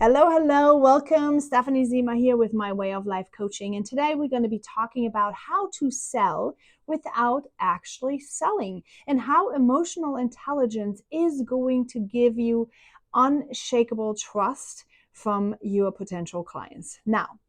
Hello. Welcome. Stephanie Zima here with my Way of Life Coaching. And today we're going to be talking about how to sell without actually selling and how emotional intelligence is going to give you unshakable trust from your potential clients. Now,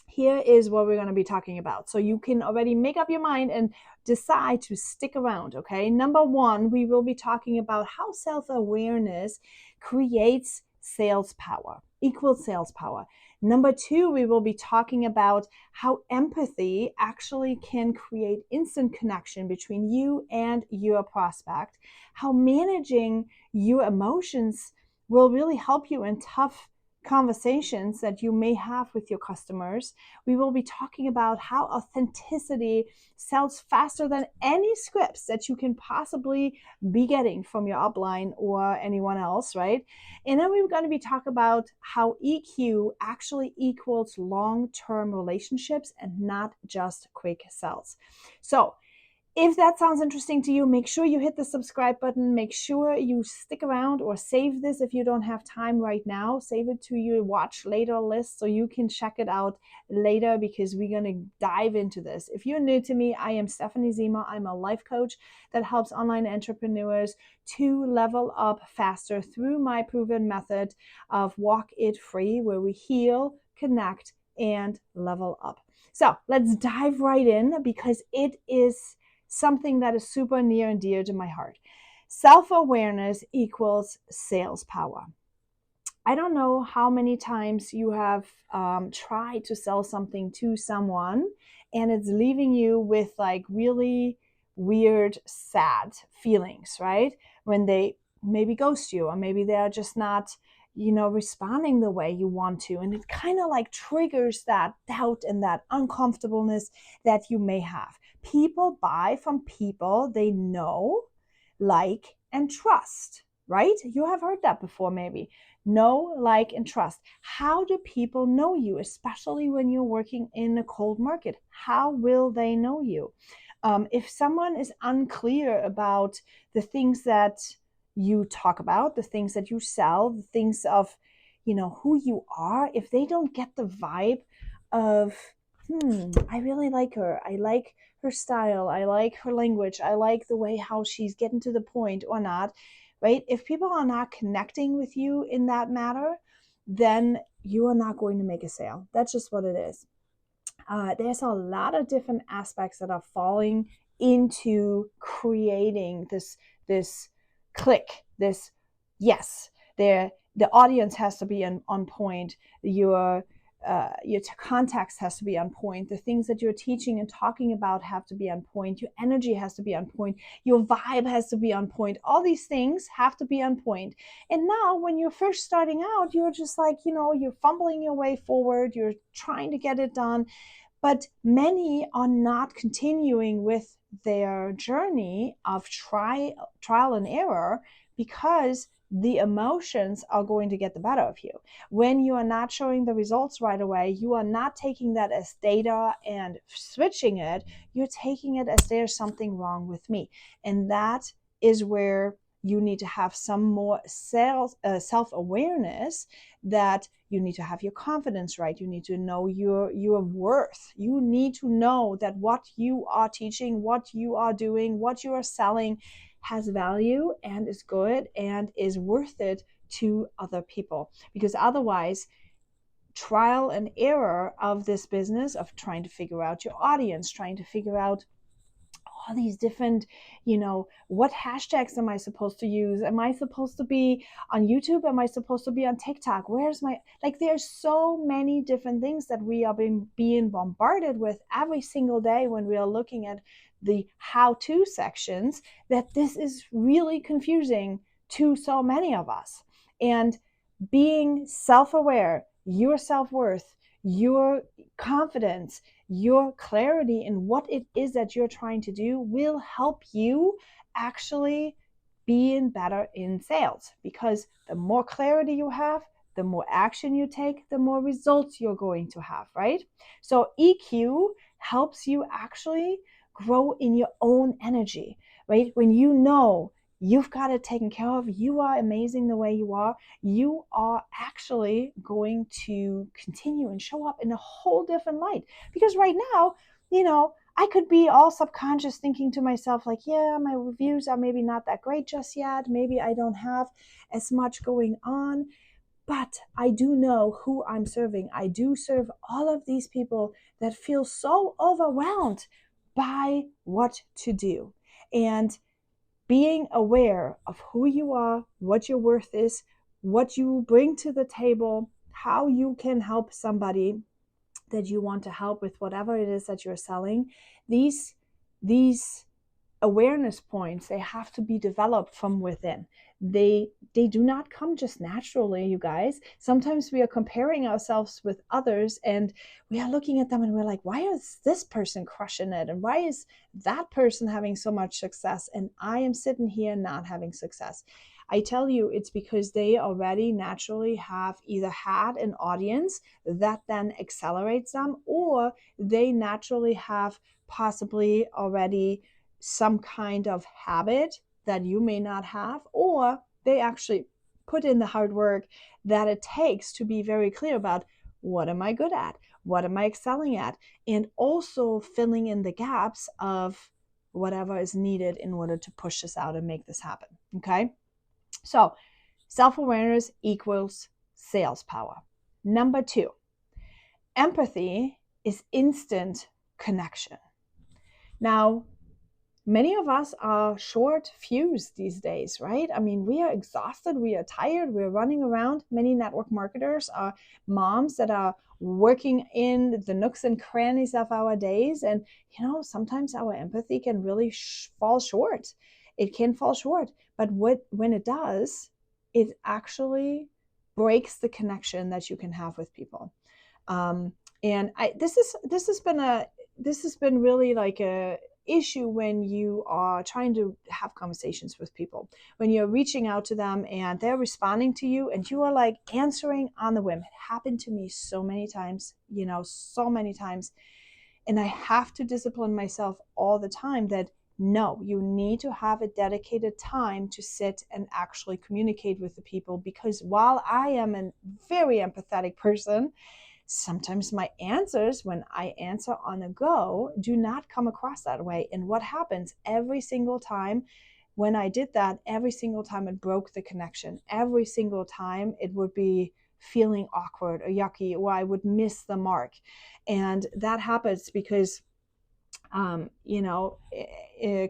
here is what we're going to be talking about. So you can already make up your mind and decide to stick around, okay? Number one, we will be talking about how self-awareness creates sales power, equals sales power. Number two, we will be talking about how empathy actually can create instant connection between you and your prospect, how managing your emotions will really help you in tough conversations that you may have with your customers. We will be talking about how authenticity sells faster than any scripts that you can possibly be getting from your upline or anyone else, right? And then we're going to be talking about how EQ actually equals long-term relationships and not just quick sales. So if that sounds interesting to you, make sure you hit the subscribe button. Make sure you stick around or save this if you don't have time right now. Save it to your watch later list so you can check it out later because we're going to dive into this. If you're new to me, I am Stephanie Zima. I'm a life coach that helps online entrepreneurs to level up faster through my proven method of Walk It Free, where we heal, connect, and level up. So let's dive right in because it is something that is super near and dear to my heart. Self-awareness equals sales power. I don't know how many times you have tried to sell something to someone and it's leaving you with like really weird, sad feelings, right? When they maybe ghost you or maybe they're just not responding the way you want to. And it kind of like triggers that doubt and that uncomfortableness that you may have. People buy from people they know, like, and trust, right? You have heard that before maybe. Know, like, and trust. How do people know you, especially when you're working in a cold market? How will they know you? If someone is unclear about the things that you talk about, the things that you sell, the things of, who you are, if they don't get the vibe of, I really like her. I like her style. I like her language. I like the way how she's getting to the point or not, right? If people are not connecting with you in that matter, then you are not going to make a sale. That's just what it is. There's a lot of different aspects that are falling into creating this click, this yes. The audience has to be on point. Your context has to be on point. The things that you're teaching and talking about have to be on point. Your energy has to be on point. Your vibe has to be on point. All these things have to be on point. And now when you're first starting out, you're just like, you're fumbling your way forward. You're trying to get it done. But many are not continuing with their journey of trial and error because the emotions are going to get the better of you. When you are not showing the results right away, you are not taking that as data and switching it. You're taking it as there's something wrong with me. And that is where you need to have some more self-awareness, that you need to have your confidence right. You need to know your worth. You need to know that what you are teaching, what you are doing, what you are selling has value and is good and is worth it to other people. Because otherwise, trial and error of this business of trying to figure out your audience, trying to figure out all these different, what hashtags am I supposed to use? Am I supposed to be on YouTube? Am I supposed to be on TikTok? There's so many different things that we are being bombarded with every single day when we are looking at the how-to sections, that this is really confusing to so many of us. And being self-aware, your self-worth, your confidence, your clarity in what it is that you're trying to do will help you actually being better in sales. Because the more clarity you have, the more action you take, the more results you're going to have, right? So EQ helps you actually grow in your own energy, right? When you know you've got it taken care of. You are amazing the way you are. You are actually going to continue and show up in a whole different light. Because right now, I could be all subconscious thinking to myself, like, yeah, my reviews are maybe not that great just yet. Maybe I don't have as much going on. But I do know who I'm serving. I do serve all of these people that feel so overwhelmed by what to do. And being aware of who you are, what your worth is, what you bring to the table, how you can help somebody that you want to help with whatever it is that you're selling. These awareness points, they have to be developed from within. They do not come just naturally, you guys. Sometimes we are comparing ourselves with others and we are looking at them and we're like, why is this person crushing it, and why is that person having so much success and I am sitting here not having success? I tell you, it's because they already naturally have either had an audience that then accelerates them, or they naturally have possibly already some kind of habit that you may not have, or they actually put in the hard work that it takes to be very clear about what am I good at, what am I excelling at, and also filling in the gaps of whatever is needed in order to push this out and make this happen. Okay, so self-awareness equals sales power. Number 2, empathy is instant connection. Now, many of us are short fused these days, right? I mean, we are exhausted, we are tired, we're running around. Many network marketers are moms that are working in the nooks and crannies of our days. And, sometimes our empathy can really fall short. It can fall short. But when it does, it actually breaks the connection that you can have with people. And this has been really like a issue when you are trying to have conversations with people, when you're reaching out to them and they're responding to you and you are like answering on the whim. It happened to me so many times, so many times. And I have to discipline myself all the time that no, you need to have a dedicated time to sit and actually communicate with the people, because while I am a very empathetic person, sometimes my answers, when I answer on the go, do not come across that way. And what happens every single time when I did that, every single time it broke the connection. Every single time it would be feeling awkward or yucky, or I would miss the mark. And that happens because a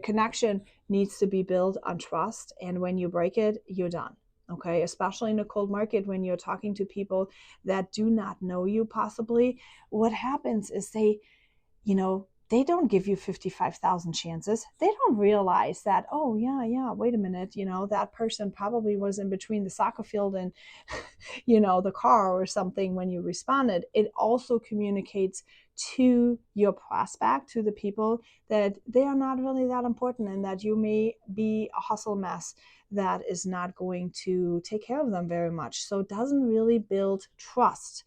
connection needs to be built on trust. And when you break it, you're done. Okay, especially in a cold market, when you're talking to people that do not know you possibly, what happens is they don't give you 55,000 chances. They don't realize that, oh, yeah, wait a minute, that person probably was in between the soccer field and, the car or something when you responded. It also communicates to your prospect, to the people, that they are not really that important and that you may be a hustle mess that is not going to take care of them very much. So it doesn't really build trust.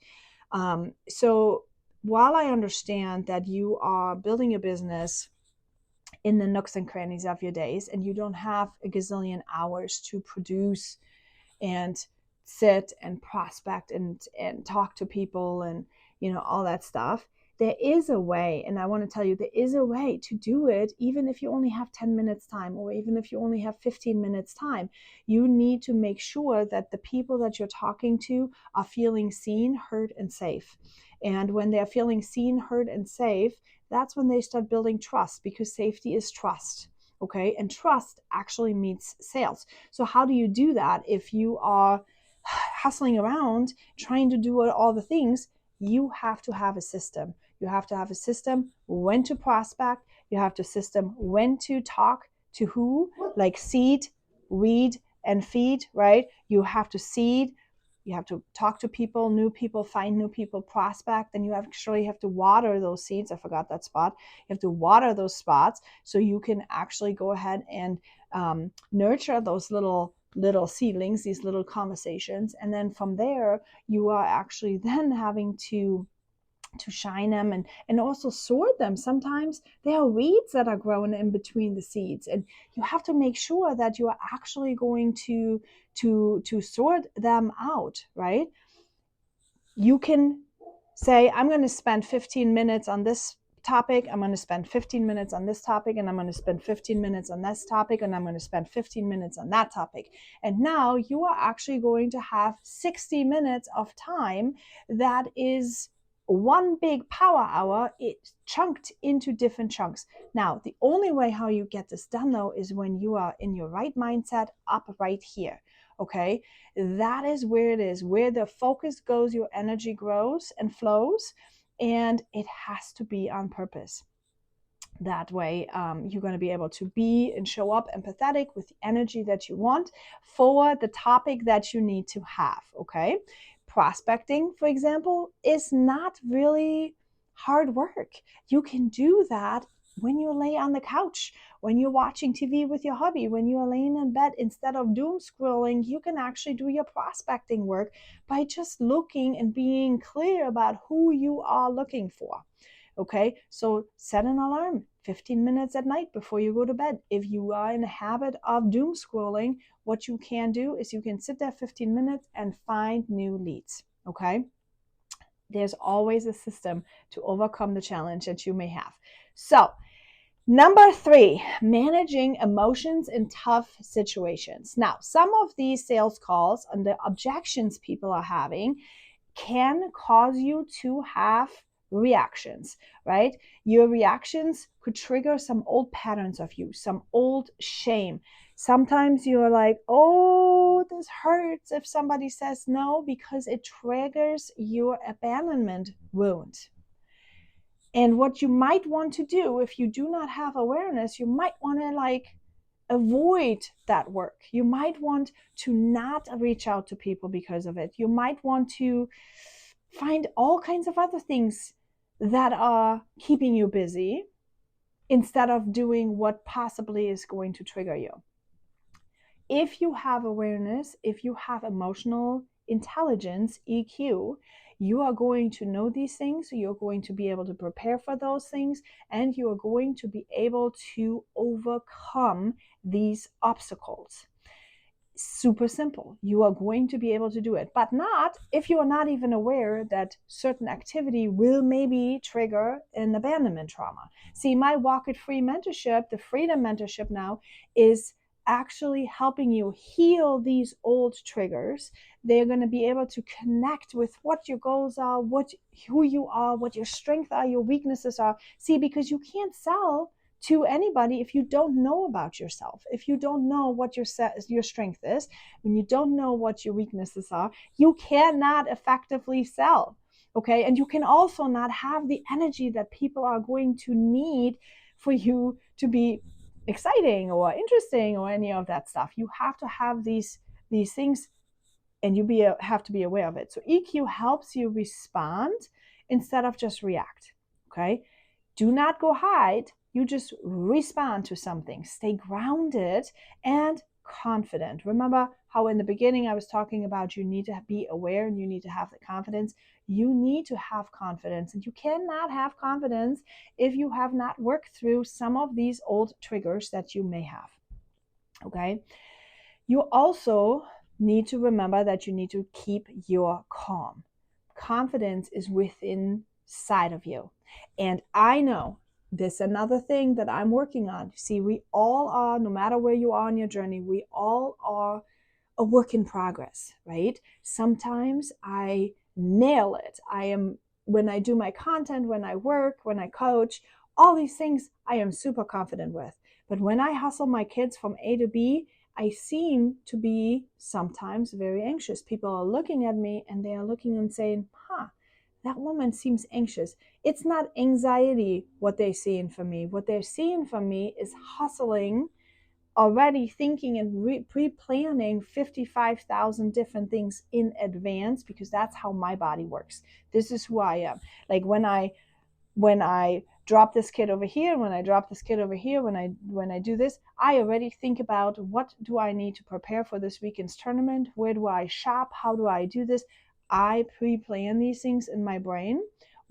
So while I understand that you are building a business in the nooks and crannies of your days and you don't have a gazillion hours to produce and sit and prospect and talk to people and all that stuff, there is a way. And I want to tell you, there is a way to do it, even if you only have 10 minutes time, or even if you only have 15 minutes time. You need to make sure that the people that you're talking to are feeling seen, heard, and safe. And when they're feeling seen, heard, and safe, that's when they start building trust, because safety is trust. Okay, and trust actually meets sales. So how do you do that if you are hustling around trying to do all the things? You have to have a system. You have to have a system when to prospect. You have to system when to talk to who, like seed, weed, and feed, right? You have to seed. You have to talk to people, new people, find new people, prospect. Then you actually have to water those seeds. I forgot that spot. You have to water those spots so you can actually go ahead and nurture those little seedlings, these little conversations. And then from there, you are actually then having to shine them and also sort them. Sometimes there are weeds that are growing in between the seeds, and you have to make sure that you are actually going to sort them out, right? You can say, I'm going to spend 15 minutes on this topic, I'm going to spend 15 minutes on this topic, and I'm going to spend 15 minutes on this topic, and I'm going to spend 15 minutes on that topic. And now you are actually going to have 60 minutes of time that is one big power hour, it's chunked into different chunks. Now, the only way how you get this done though is when you are in your right mindset up right here. Okay, that is where it is, where the focus goes, your energy grows and flows, and it has to be on purpose. That way, you're going to be able to be and show up empathetic with the energy that you want for the topic that you need to have. Okay, prospecting, for example, is not really hard work. You can do that when you lay on the couch, when you're watching TV with your hubby, when you are laying in bed. Instead of doom scrolling, you can actually do your prospecting work by just looking and being clear about who you are looking for. Okay, so set an alarm 15 minutes at night before you go to bed. If you are in a habit of doom scrolling, what you can do is you can sit there 15 minutes and find new leads. Okay, there's always a system to overcome the challenge that you may have. So number 3, managing emotions in tough situations. Now, some of these sales calls and the objections people are having can cause you to have reactions, right? Your reactions could trigger some old patterns of you, some old shame. Sometimes you're like, oh, this hurts if somebody says no, because it triggers your abandonment wound. And what you might want to do, if you do not have awareness, you might want to avoid that work. You might want to not reach out to people because of it. You might want to find all kinds of other things that are keeping you busy instead of doing what possibly is going to trigger you. If you have awareness, if you have emotional intelligence, EQ, you are going to know these things, you're going to be able to prepare for those things, and you are going to be able to overcome these obstacles. Super simple. You are going to be able to do it, but not if you are not even aware that certain activity will maybe trigger an abandonment trauma. See, my Walk It Free mentorship, the Freedom Mentorship now, is actually helping you heal these old triggers. They're going to be able to connect with what your goals are, who you are, what your strengths are, your weaknesses are. See, because you can't sell to anybody if you don't know about yourself, if you don't know what your strength is, when you don't know what your weaknesses are, you cannot effectively sell. Okay, and you can also not have the energy that people are going to need for you to be exciting or interesting or any of that stuff. You have to have these things, and you have to be aware of it. So EQ helps you respond instead of just react. Okay, do not go hide. You just respond to something. Stay grounded and confident. Remember how in the beginning I was talking about you need to be aware and you need to have the confidence. You need to have confidence, and you cannot have confidence if you have not worked through some of these old triggers that you may have. Okay? You also need to remember that you need to keep your calm. Confidence is within inside of you. And I know this is another thing that I'm working on. See, we all are, no matter where you are on your journey, we all are a work in progress, right? Sometimes I nail it. When I do my content, when I work, when I coach, all these things I am super confident with. But when I hustle my kids from A to B, I seem to be sometimes very anxious. People are looking at me and they are looking and saying, that woman seems anxious. It's not anxiety what they're seeing from me. What they're seeing from me is hustling, already thinking and pre-planning 55,000 different things in advance, because that's how my body works. This is who I am. Like when I drop this kid over here, when I drop this kid over here, when I do this, I already think about what do I need to prepare for this weekend's tournament? Where do I shop? How do I do this? I pre-plan these things in my brain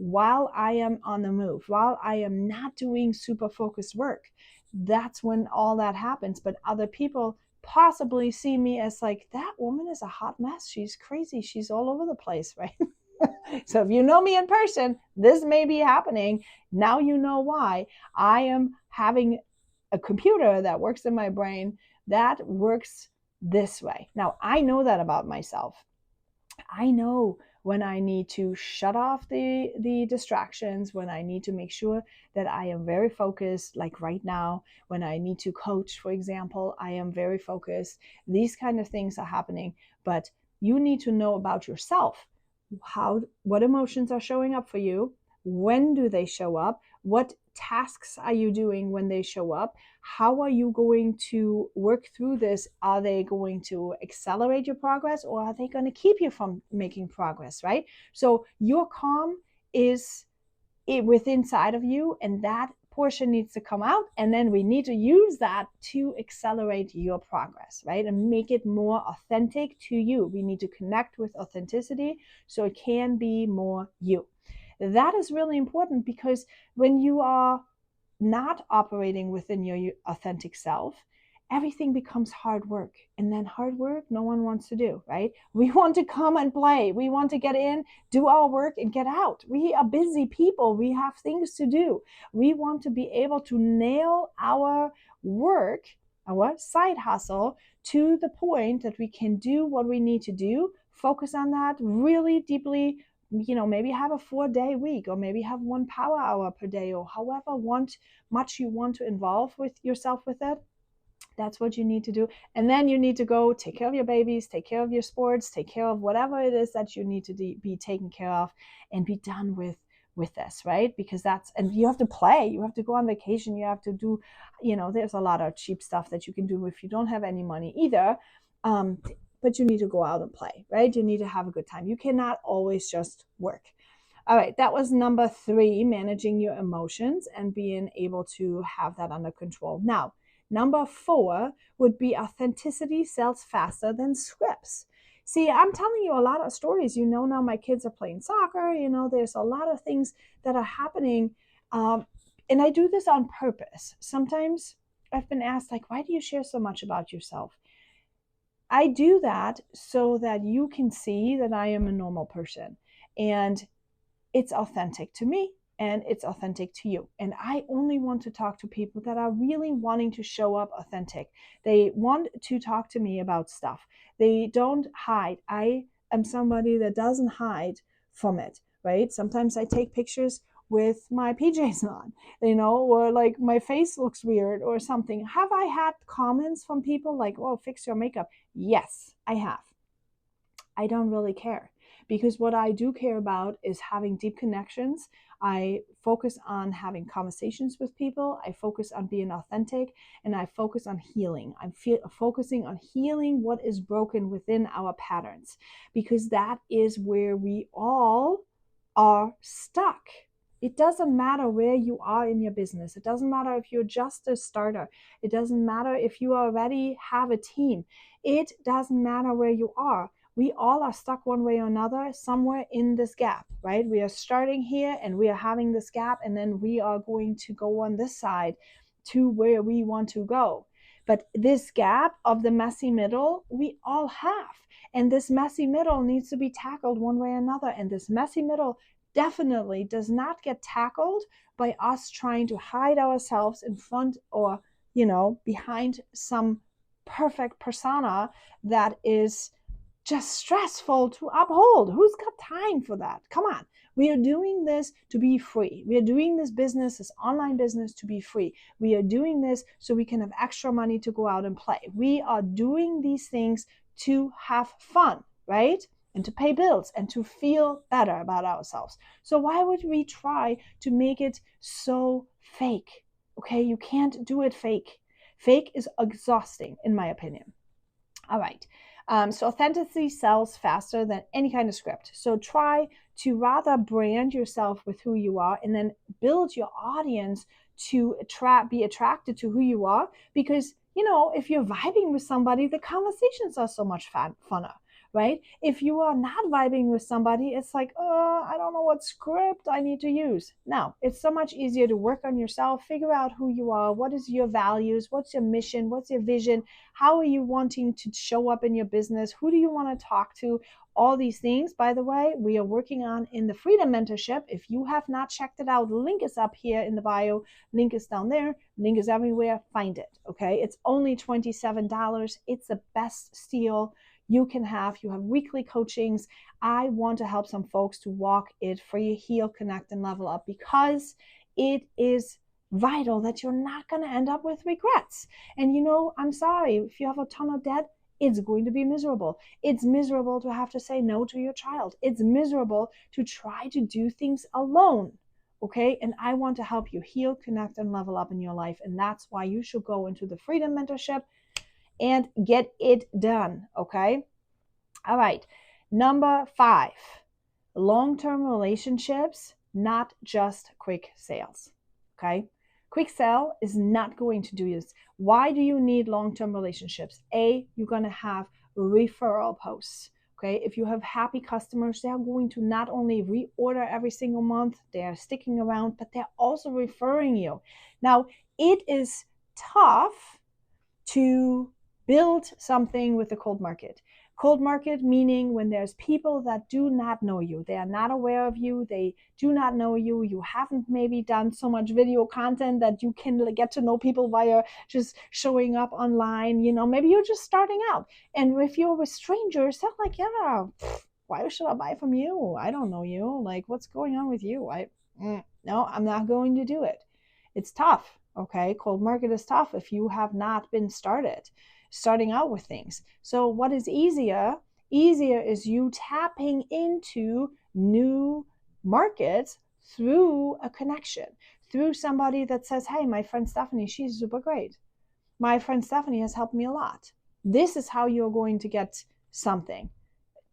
while I am on the move, while I am not doing super focused work. That's when all that happens. But other people possibly see me as like, that woman is a hot mess. She's crazy. She's all over the place, right? So if you know me in person, this may be happening. Now you know why. I am having a computer that works in my brain that works this way. Now, I know that about myself. I know when I need to shut off the distractions, when I need to make sure that I am very focused, like right now, when I need to coach, for example, I am very focused. These kind of things are happening, but you need to know about yourself. What emotions are showing up for you? When do they show up? What tasks are you doing when they show up? How are you going to work through this? Are they going to accelerate your progress, or are they going to keep you from making progress, right? So your calm is within inside of you, and that portion needs to come out, and then we need to use that to accelerate your progress, right? And make it more authentic to you. We need to connect with authenticity so it can be more you. That is really important, because when you are not operating within your authentic self, everything becomes hard work. And then hard work, no one wants to do, right? We want to come and play. We want to get in, do our work, and get out. We are busy people. We have things to do. We want to be able to nail our work, our side hustle, to the point that we can do what we need to do, focus on that really deeply, maybe have a 4-day week, or maybe have 1 power hour per day, or however much you want to involve with yourself with it. That's what you need to do. And then you need to go take care of your babies, take care of your sports, take care of whatever it is that you need to be taken care of, and be done with this, right? Because and you have to play, you have to go on vacation, you have to do, there's a lot of cheap stuff that you can do if you don't have any money either. But you need to go out and play, right? You need to have a good time. You cannot always just work. All right, that was number 3, managing your emotions and being able to have that under control. Now, number 4 would be authenticity sells faster than scripts. See, I'm telling you a lot of stories. Now my kids are playing soccer. There's a lot of things that are happening. And I do this on purpose. Sometimes I've been asked, like, why do you share so much about yourself? I do that so that you can see that I am a normal person, and it's authentic to me, and it's authentic to you. And I only want to talk to people that are really wanting to show up authentic. They want to talk to me about stuff. They don't hide. I am somebody that doesn't hide from it, right? Sometimes I take pictures with my PJs on, or like my face looks weird or something. Have I had comments from people like, oh, fix your makeup? Yes, I have. I don't really care, because what I do care about is having deep connections. I focus on having conversations with people. I focus on being authentic, and I focus on healing. I'm focusing on healing what is broken within our patterns, because that is where we all are stuck. It doesn't matter where you are in your business. It doesn't matter if you're just a starter. It doesn't matter if you already have a team. It doesn't matter where you are. We all are stuck one way or another somewhere in this gap, right? We are starting here and we are having this gap, and then we are going to go on this side to where we want to go. But this gap of the messy middle, we all have. And this messy middle needs to be tackled one way or another. And this messy middle definitely does not get tackled by us trying to hide ourselves in front or, behind some perfect persona that is just stressful to uphold. Who's got time for that? Come on. We are doing this to be free. We are doing this business, this online business, to be free. We are doing this so we can have extra money to go out and play. We are doing these things to have fun, right? And to pay bills and to feel better about ourselves. So why would we try to make it so fake? Okay, you can't do it fake. Fake is exhausting, in my opinion. All right. So authenticity sells faster than any kind of script. So try to rather brand yourself with who you are, and then build your audience to be attracted to who you are. Because, if you're vibing with somebody, the conversations are so much funner, right? If you are not vibing with somebody, it's like, oh, I don't know what script I need to use. No, it's so much easier to work on yourself, figure out who you are, what is your values, what's your mission, what's your vision, how are you wanting to show up in your business, who do you want to talk to. All these things, by the way, we are working on in the Freedom Mentorship. If you have not checked it out, link is up here in the bio, link is down there, link is everywhere. Find it, okay? It's only $27. It's the best steal you can have. You have weekly coachings. I want to help some folks to walk it free, heal, connect, and level up, because it is vital that you're not going to end up with regrets. And I'm sorry, if you have a ton of debt, it's going to be miserable. It's miserable to have to say no to your child. It's miserable to try to do things alone. Okay, and I want to help you heal, connect, and level up in your life. And that's why you should go into the Freedom Mentorship and get it done. Okay. All right. Number 5, long-term relationships, not just quick sales. Okay. Quick sale is not going to do this. Why do you need long-term relationships? A, you're going to have referral posts. Okay, if you have happy customers, they're going to not only reorder every single month, they're sticking around, but they're also referring you. Now, it is tough to build something with the cold market. Cold market meaning when there's people that do not know you, they are not aware of you, they do not know you, you haven't maybe done so much video content that you can get to know people via just showing up online. Maybe you're just starting out, and if you're with strangers, they're like, yeah, why should I buy from you? I don't know you. Like, what's going on with you? No, I'm not going to do it. It's tough. Okay, cold market is tough if you have not been starting out with things. So what is easier? Easier is you tapping into new markets through a connection, through somebody that says, hey, my friend Stephanie, she's super great. My friend Stephanie has helped me a lot. This is how you're going to get something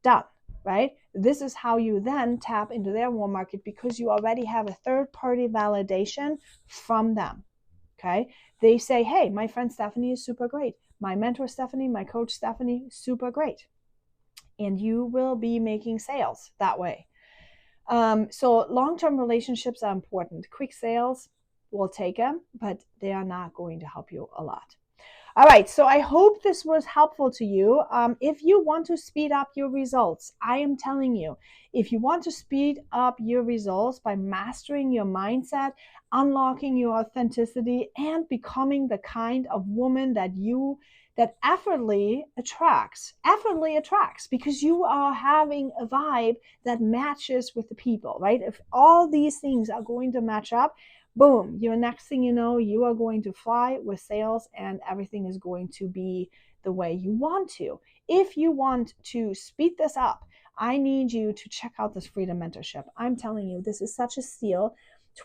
done, right? This is how you then tap into their warm market, because you already have a third-party validation from them. Okay, they say, hey, my friend Stephanie is super great. My mentor Stephanie, my coach Stephanie, super great. And you will be making sales that way. So long-term relationships are important. Quick sales, will take them, but they are not going to help you a lot. All right, so I hope this was helpful to you. If you want to speed up your results, I am telling you, if you want to speed up your results by mastering your mindset, unlocking your authenticity, and becoming the kind of woman that effortlessly attracts, because you are having a vibe that matches with the people, right? If all these things are going to match up, boom, next thing you know, you are going to fly with sales, and everything is going to be the way you want to. If you want to speed this up, I need you to check out this Freedom Mentorship. I'm telling you, this is such a steal.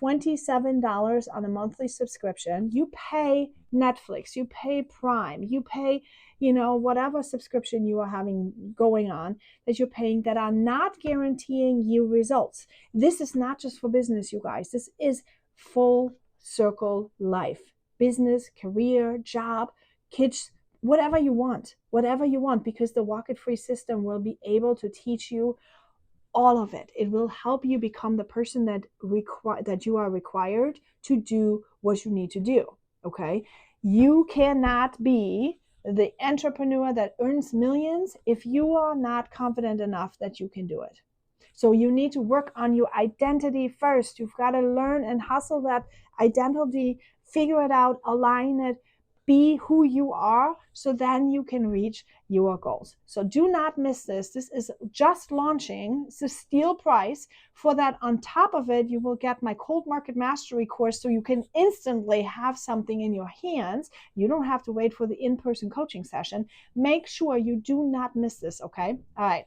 $27 on a monthly subscription. You pay Netflix, you pay Prime, you pay, whatever subscription you are having going on that you're paying, that are not guaranteeing you results. This is not just for business, you guys. This is full circle life, business, career, job, kids, whatever you want, because the Walk It Free system will be able to teach you all of it. It will help you become the person that you are required to do what you need to do. Okay, you cannot be the entrepreneur that earns millions if you are not confident enough that you can do it. So you need to work on your identity first. You've got to learn and hustle that identity, figure it out, align it, be who you are, so then you can reach your goals. So do not miss this. This is just launching. It's a steal price. For that, on top of it, you will get my Cold Market Mastery course, so you can instantly have something in your hands. You don't have to wait for the in-person coaching session. Make sure you do not miss this, okay? All right.